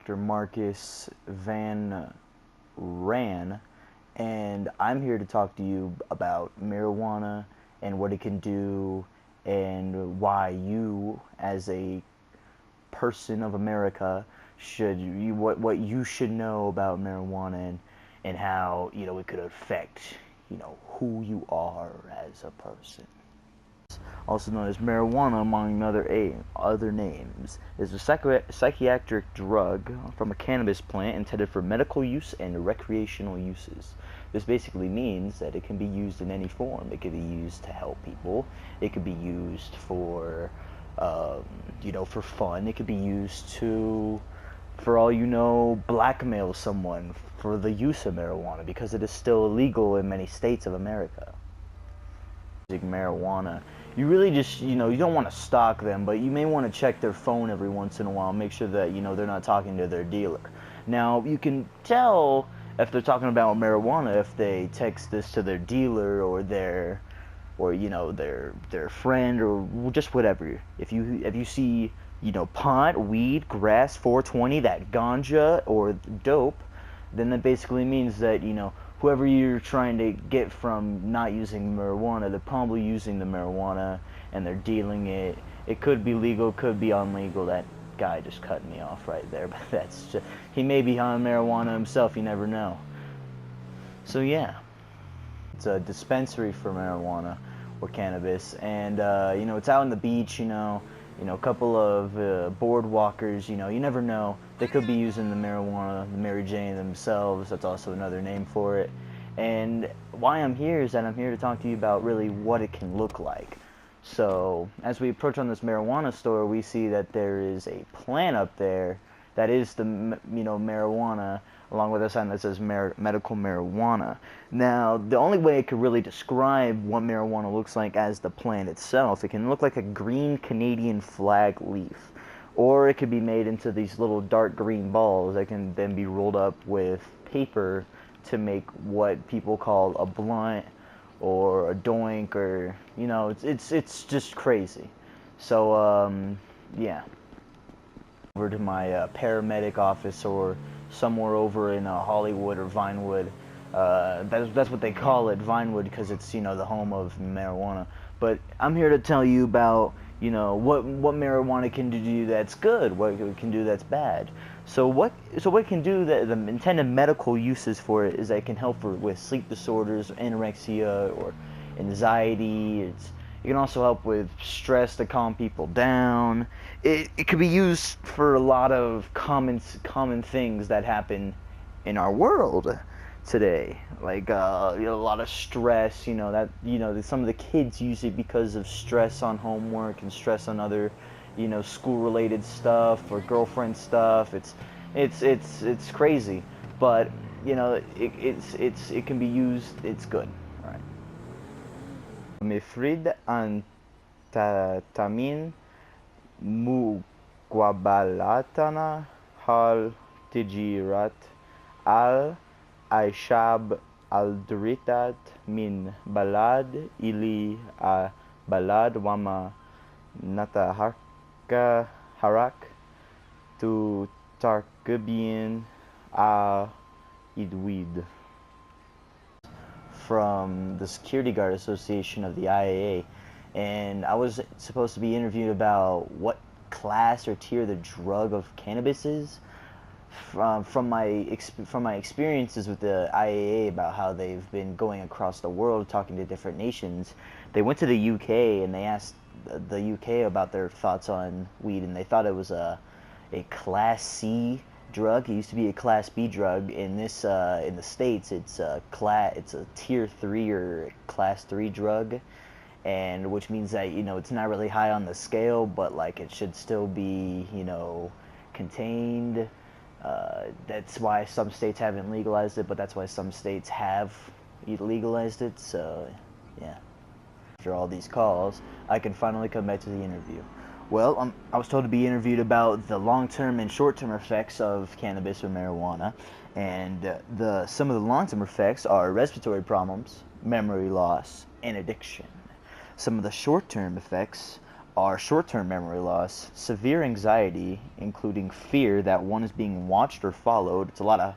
Dr. Marcus Van Ran, and I'm here to talk to you about marijuana and what it can do and why you, as a person of America, what you should know about marijuana and how it could affect who you are as a person. Also known as marijuana, among other names, is a psychiatric drug from a cannabis plant intended for medical use and recreational uses. This basically means that it can be used in any form. It could be used to help people. It could be used for, for fun. It could be used to, for all you know, blackmail someone for the use of marijuana, because it is still illegal in many states of America. Marijuana, you really just, you don't want to stalk them, but you may want to check their phone every once in a while, make sure that, they're not talking to their dealer. Now, you can tell if they're talking about marijuana if they text this to their dealer or their friend or just whatever. If you see, pot, weed, grass, 420, that ganja or dope, then that basically means that, whoever you're trying to get from not using marijuana, they're probably using the marijuana and they're dealing it. It could be legal, could be unlegal. That guy just cut me off right there, but that's just, he may be on marijuana himself, you never know. So yeah, it's a dispensary for marijuana or cannabis, and it's out on the beach, a couple of board walkers, you never know. They could be using the marijuana, the Mary Jane themselves. That's also another name for it. And why I'm here is that I'm here to talk to you about really what it can look like. So as we approach on this marijuana store, we see that there is a plant up there that is the marijuana, along with a sign that says medical marijuana. Now, the only way I could really describe what marijuana looks like as the plant itself, it can look like a green Canadian flag leaf, or it could be made into these little dark green balls that can then be rolled up with paper to make what people call a blunt or a doink, or it's just crazy. So yeah, over to my paramedic office or somewhere over in Hollywood or Vinewood. That's what they call it, Vinewood, because it's the home of marijuana. But I'm here to tell you about what marijuana can do that's good, what it can do that's bad. So what it can do, the intended medical uses for it is that it can help with sleep disorders, anorexia, or anxiety. It can also help with stress to calm people down. It could be used for a lot of common things that happen in our world today, like a lot of stress. That some of the kids use it because of stress on homework and stress on other, school-related stuff or girlfriend stuff. It's crazy, but it can be used. It's good. All right. Mifrid antatamin muqabalatana hal tijirat al Aishab al-Duritat min balad ili a balad wama nataharka harak tu tarkibin a idwid. From the Security Guard Association of the IAA, and I was supposed to be interviewed about what class or tier the drug of cannabis is. From my experiences with the IAA about how they've been going across the world talking to different nations, they went to the UK and they asked the UK about their thoughts on weed, and they thought it was a Class C drug. It used to be a Class B drug. In the States, it's a Tier 3 or Class 3 drug, and which means that it's not really high on the scale, but like it should still be contained. That's why some states haven't legalized it, but that's why some states have legalized it. So yeah, after all these calls, I can finally come back to the interview. Well, I was told to be interviewed about the long-term and short-term effects of cannabis or marijuana, and some of the long-term effects are respiratory problems, memory loss, and addiction. Some of the short-term effects are short-term memory loss, severe anxiety, including fear that one is being watched or followed. It's a lot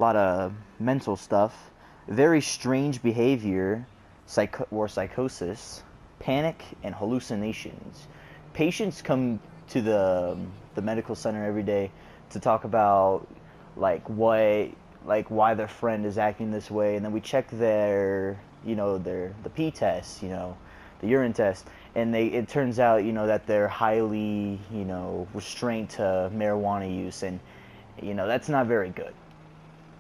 of mental stuff. Very strange behavior, psychosis, panic, and hallucinations. Patients come to the medical center every day to talk about why their friend is acting this way, and then we check the pee test, the urine test, and it turns out that they're highly restrained to marijuana use, and that's not very good.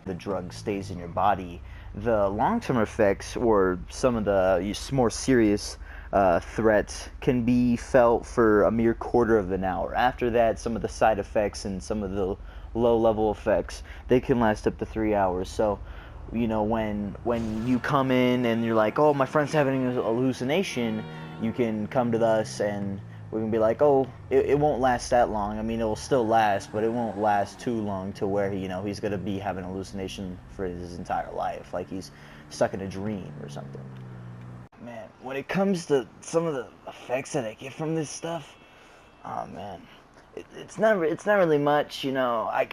The drug stays in your body. The long-term effects, or some of the more serious threats, can be felt for a mere quarter of an hour. After that, some of the side effects and some of the low-level effects, they can last up to 3 hours. So, when you come in and you're like, oh, my friend's having a hallucination, you can come to us and we can be like, oh, it won't last that long. I mean, it will still last, but it won't last too long to where he's going to be having a hallucination for his entire life, like he's stuck in a dream or something. Man, when it comes to some of the effects that I get from this stuff, oh man, it's not really much. I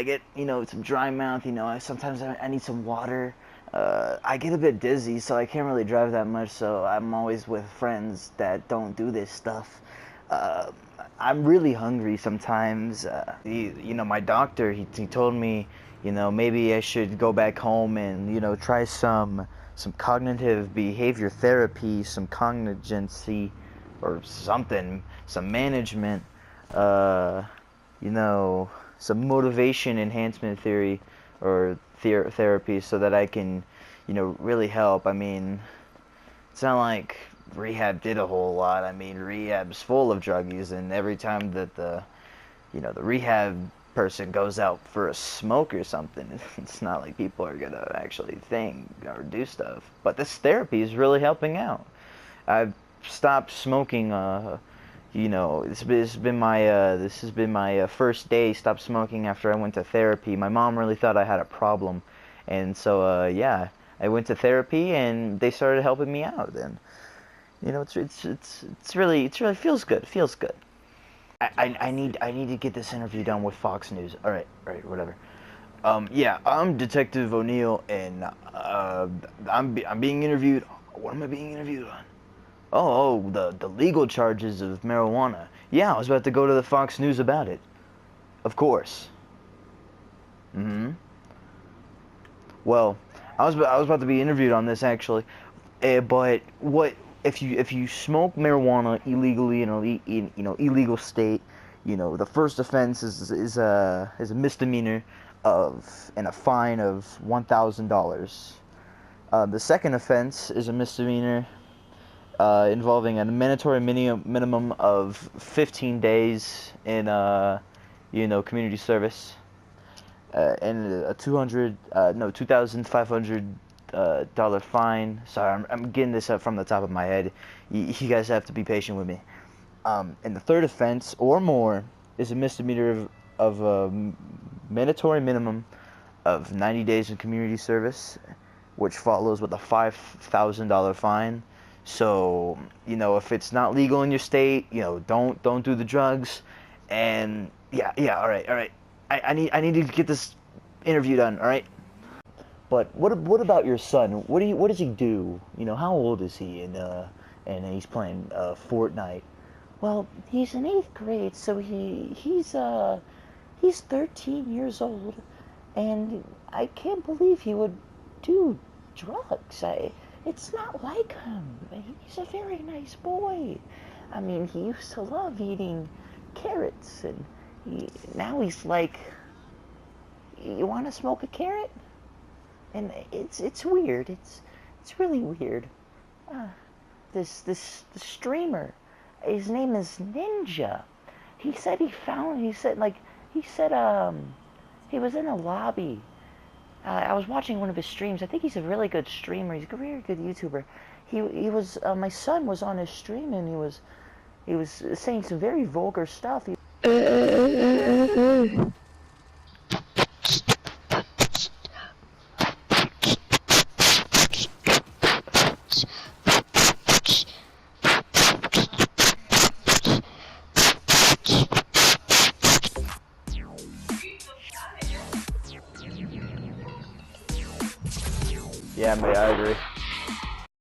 get some dry mouth. Sometimes I need some water. I get a bit dizzy, so I can't really drive that much, so I'm always with friends that don't do this stuff. I'm really hungry sometimes. My doctor, he told me, maybe I should go back home and, try some cognitive behavior therapy, some cognigency or something, some management, some motivation enhancement theory or therapy, so that I can, really help. I mean, it's not like rehab did a whole lot. I mean, rehab's full of druggies, and every time that the rehab person goes out for a smoke or something, it's not like people are gonna actually think or do stuff. But this therapy is really helping out. I've stopped smoking. This has been my first day stop smoking after I went to therapy. My mom really thought I had a problem, and so I went to therapy and they started helping me out. And it's really feels good. Feels good. I need to get this interview done with Fox News. All right, whatever. I'm Detective O'Neill, and I'm being interviewed. What am I being interviewed on? Oh, the legal charges of marijuana. Yeah, I was about to go to the Fox News about it. Of course. Well, I was about to be interviewed on this actually, but what if you smoke marijuana illegally in a illegal state, the first offense is a misdemeanor and a fine of $1,000. The second offense is a misdemeanor involving a mandatory minimum of 15 days in community service, and a $2,500 fine. Sorry, I'm getting this up from the top of my head. You guys have to be patient with me. And the third offense or more is a misdemeanor of a mandatory minimum of 90 days in community service, which follows with a $5,000 fine. So, if it's not legal in your state, don't do the drugs. And all right. I need to get this interview done, all right? But what about your son? What does he do? How old is he? And he's playing Fortnite. Well, he's in 8th grade, so he's 13 years old, and I can't believe he would do drugs. It's not like him. He's a very nice boy. I mean, he used to love eating carrots, and now he's like, you want to smoke a carrot? And it's weird. It's really weird. This streamer, his name is Ninja. He said he was in a lobby. I was watching one of his streams. I think he's a really good streamer. He's a very good YouTuber. He was my son was on his stream, and he was saying some very vulgar stuff. Yeah, mate, I agree.